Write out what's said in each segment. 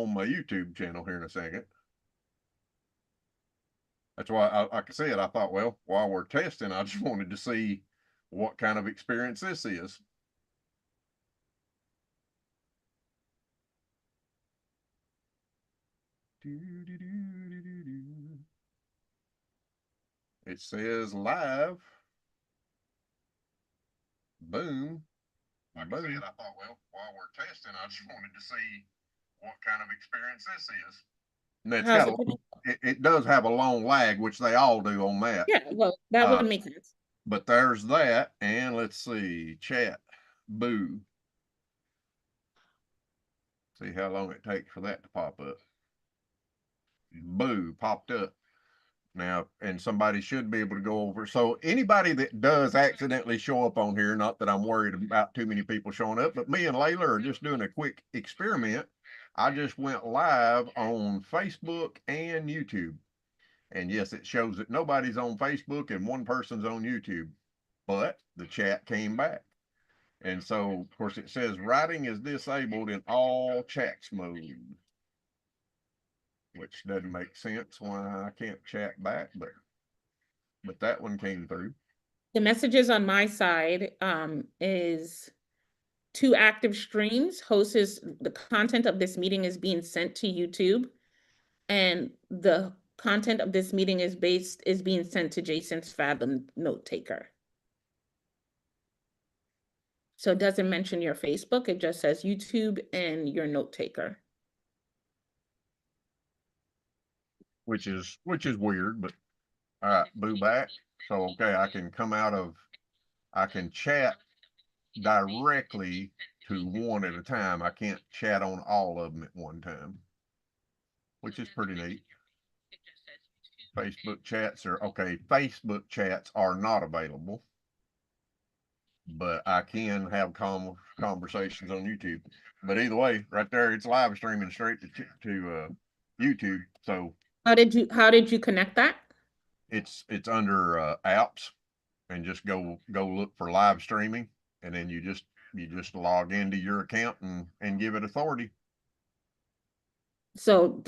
on my YouTube channel here in a second. That's why, like I said, I thought, well, while we're testing, I just wanted to see what kind of experience this is. It says live. Boom. Like I said, I thought, well, while we're testing, I just wanted to see what kind of experience this is. And it's got it does have a long lag, which they all do on that. Yeah, well, that would make sense. But there's that, and let's see, chat, boo. See how long it takes for that to pop up. Boo popped up. Now, and somebody should be able to go over. So anybody that does accidentally show up on here, not that I'm worried about too many people showing up, but me and Layla are just doing a quick experiment. I just went live on Facebook and YouTube. And yes, it shows that nobody's on Facebook and one person's on YouTube, but the chat came back. And so, of course, it says writing is disabled in all chats mode, which doesn't make sense why I can't chat back, but that one came through. The messages on my side is 2 active streams. Host is the content of this meeting is being sent to YouTube, and the content of this meeting is being sent to Jason's Fathom note taker. So it doesn't mention your Facebook, it just says YouTube and your note taker. Which is weird, but all right, boo back. So okay, I can chat directly to one at a time. I can't chat on all of them at one time, which is pretty neat. Facebook chats are not available, but I can have conversations on YouTube. But either way, right there, it's live streaming straight to YouTube. So how did you connect that? It's under apps, and just go look for live streaming, and then you just log into your account and give it authority. So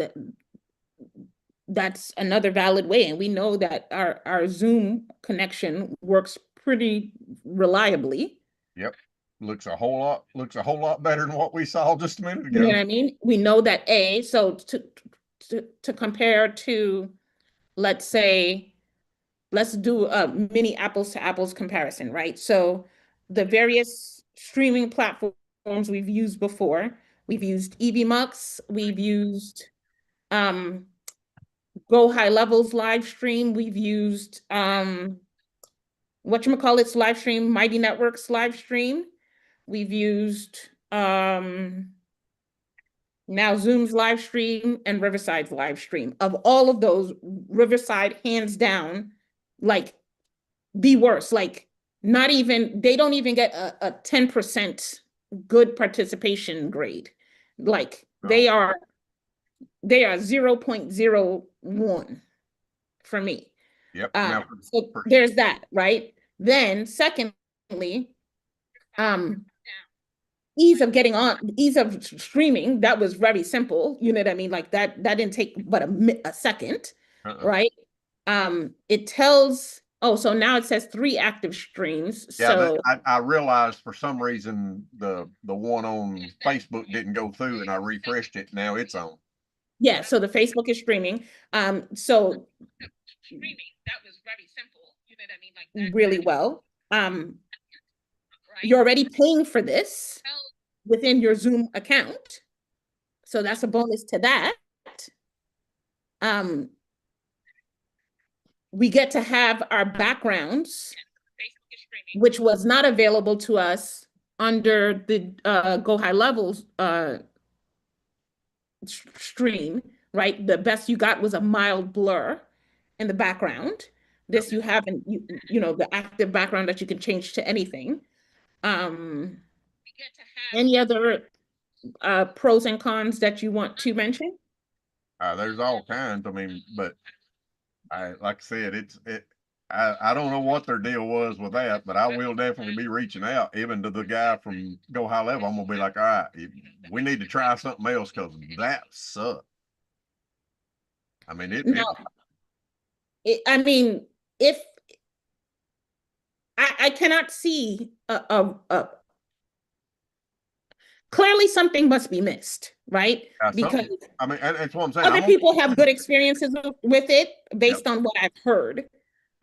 that's another valid way, and we know that our Zoom connection works pretty reliably. Yep, looks a whole lot better than what we saw just a minute ago. You know what I mean? We know that so to compare to, let's say, let's do a mini apples to apples comparison, right? So the various streaming platforms we've used before, we've used EVMux, we've used Go High Levels live stream, we've used whatchamacallit's live stream, Mighty Networks live stream, we've used now Zoom's live stream and Riverside's live stream. Of all of those, Riverside hands down, like the worst. Like they don't even get a 10% good participation grade. Like they are 0.01 for me. Yep. So there's that, right? Then secondly, ease of streaming, that was very simple. You know what I mean? Like that didn't take but a second, right? It tells, so now it says 3 active streams. Yeah, so I realized for some reason the one on Facebook didn't go through, and I refreshed it. Now it's on. Yeah, so the Facebook is streaming. So streaming, that was very simple. You know what I mean? Like that really well. You're already paying for this within your Zoom account. So that's a bonus to that. We get to have our backgrounds, which was not available to us under the Go High Levels stream, right? The best you got was a mild blur in the background. This you have, you know, the active background that you can change to anything. Any other pros and cons that you want to mention? There's all kinds. I mean, but like I said, I don't know what their deal was with that, but I will definitely be reaching out, even to the guy from Go High Level. I'm gonna be like, all right, we need to try something else because that sucked. I mean, No, I mean, if I cannot see clearly something must be missed, right? Because something. I mean, that's what I'm saying. other I'm gonna, people have good experiences with it yep. based on what I've heard.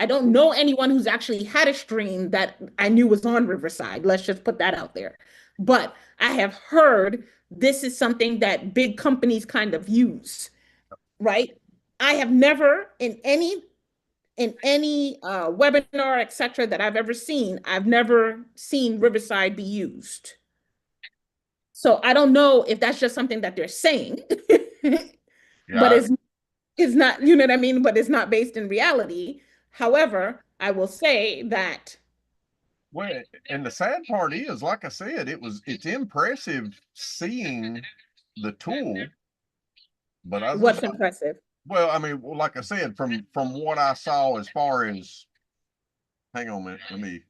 I don't know anyone who's actually had a stream that I knew was on Riverside. Let's just put that out there. But I have heard this is something that big companies kind of use, right? I have never in any webinar, etc., that I've ever seen, I've never seen Riverside be used. So I don't know if that's just something that they're saying, but Yeah. it's not, you know what I mean? But it's not based in reality. However, I will say that Well, and the sad part is, like I said, it's impressive seeing the tool, but as I what's say, impressive. well, I mean, like I said, from what I saw as far as, hang on a minute, let me.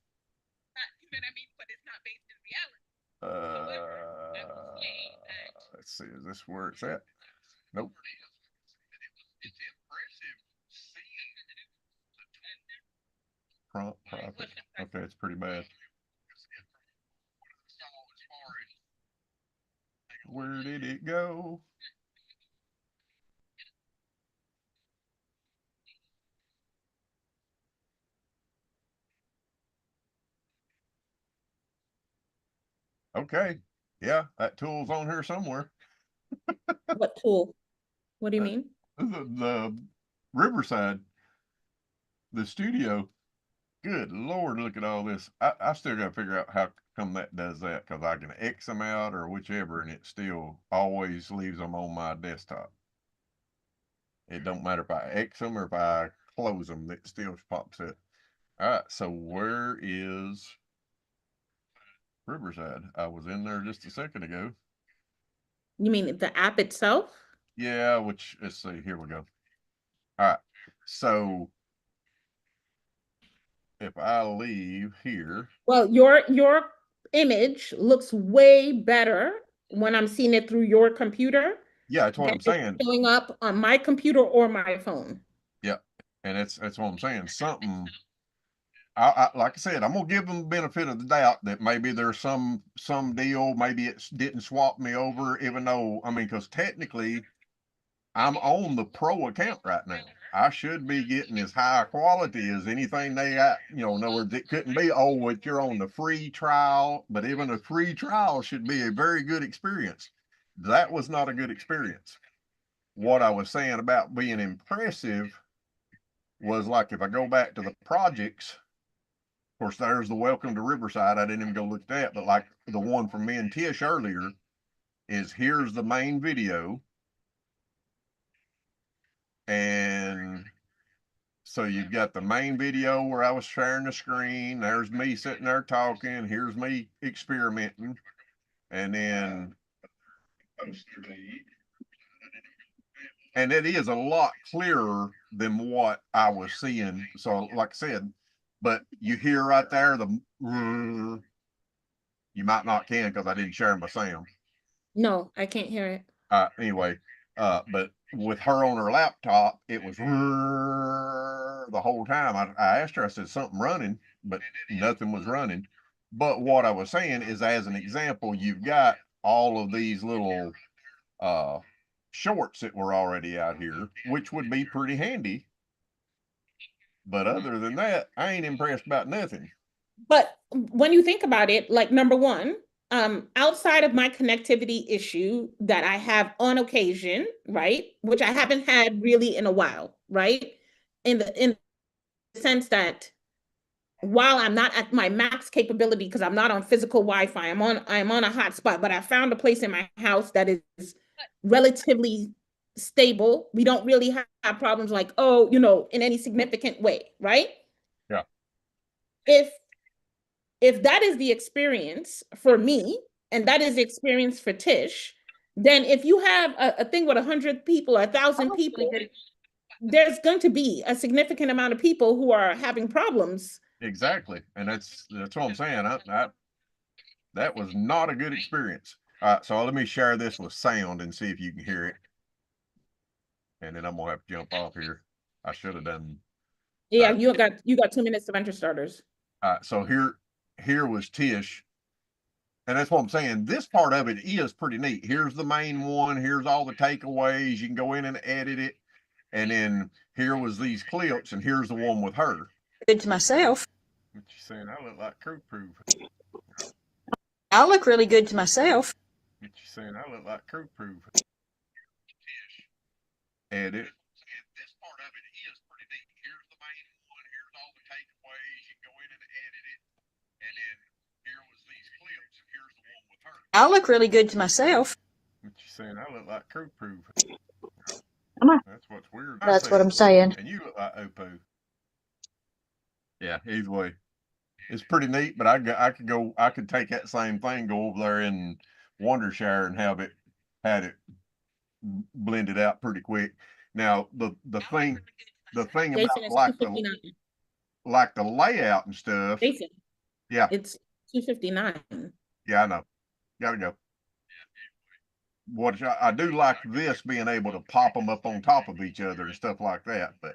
Let's see, is this where it's at? Nope. Prompt profit. Okay, it's pretty bad. Where did it go? Okay. Yeah, that tool's on here somewhere. What tool? What do you Uh, mean? the Riverside, the studio. Good Lord, look at all this. I still got to figure out how come that does that because I can X them out or whichever, and it still always leaves them on my desktop. It don't matter if I X them or if I close them, it still pops up. All right, so where is Riverside? I was in there just a second ago. You mean the app itself? Yeah, which let's see, here we go. All right, so if I leave here, Well, your image looks way better when I'm seeing it through your computer yeah, that's what than I'm it's saying. showing up on my computer or my phone. Yeah, and that's what I'm saying. Something like I said, I'm gonna give them the benefit of the doubt that maybe there's some deal, maybe it didn't swap me over, even though I mean, because technically I'm on the pro account right now. I should be getting as high quality as anything they got. In other words, it couldn't be, oh, if you're on the free trial, but even a free trial should be a very good experience. That was not a good experience. What I was saying about being impressive was like if I go back to the projects, of course, there's the Welcome to Riverside. I didn't even go look at that, but like the one from me and Tish earlier is here's the main video. And so you've got the main video where I was sharing the screen. There's me sitting there talking. Here's me experimenting. And then, and it is a lot clearer than what I was seeing. So, like I said, but you hear right there you might not can because I didn't share my sound. No, I can't hear it. Anyway, but with her on her laptop, it was the whole time. I asked her, I said, something running, but nothing was running. But what I was saying is, as an example, you've got all of these little uh, shorts that were already out here, which would be pretty handy. But other than that, I ain't impressed about nothing. But when you think about it, like number one, outside of my connectivity issue that I have on occasion, right, which I haven't had really in a while, right, in the sense that while I'm not at my max capability because I'm not on physical Wi-Fi, I'm on a hotspot, but I found a place in my house that is relatively stable. We don't really have problems like, oh, in any significant way, right? Yeah. If if that is the experience for me and that is the experience for Tish, then if you have a thing with 100 people, 1,000 people, there's going to be a significant amount of people who are having problems. Exactly. And that's what I'm saying. That was not a good experience. So let me share this with sound and see if you can hear it. And then I'm gonna have to jump off here. I should have done. Yeah, you got 2 minutes of enter starters. So here was Tish, and that's what I'm saying. This part of it is pretty neat. Here's the main one. Here's all the takeaways. You can go in and edit it. And then here was these clips, and here's the one with her. Good to myself. What you saying? I look like crew proof. I look really good to myself. What you saying? I look like crew proof. Edit. This part of it is pretty neat. Here's the main one. Here's all the takeaways. You can go in and edit it. And then here was these clips, and here's the one with her. I look really good to myself. What you saying? I look like crew proof. That's what's weird. That's what I'm saying. And you look like Oppo. Yeah, either way. It's pretty neat, but I could take that same thing, go over there in Wondershare and had it blended out pretty quick. Now the thing Jason, about it's 2:59. like the layout and stuff. Jason, Yeah, it's 2:59. yeah, I know. Gotta go. What I do like this being able to pop them up on top of each other and stuff like that, but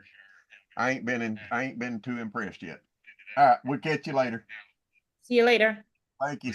I ain't been too impressed yet. All right, we'll catch you later. See you later. Thank you.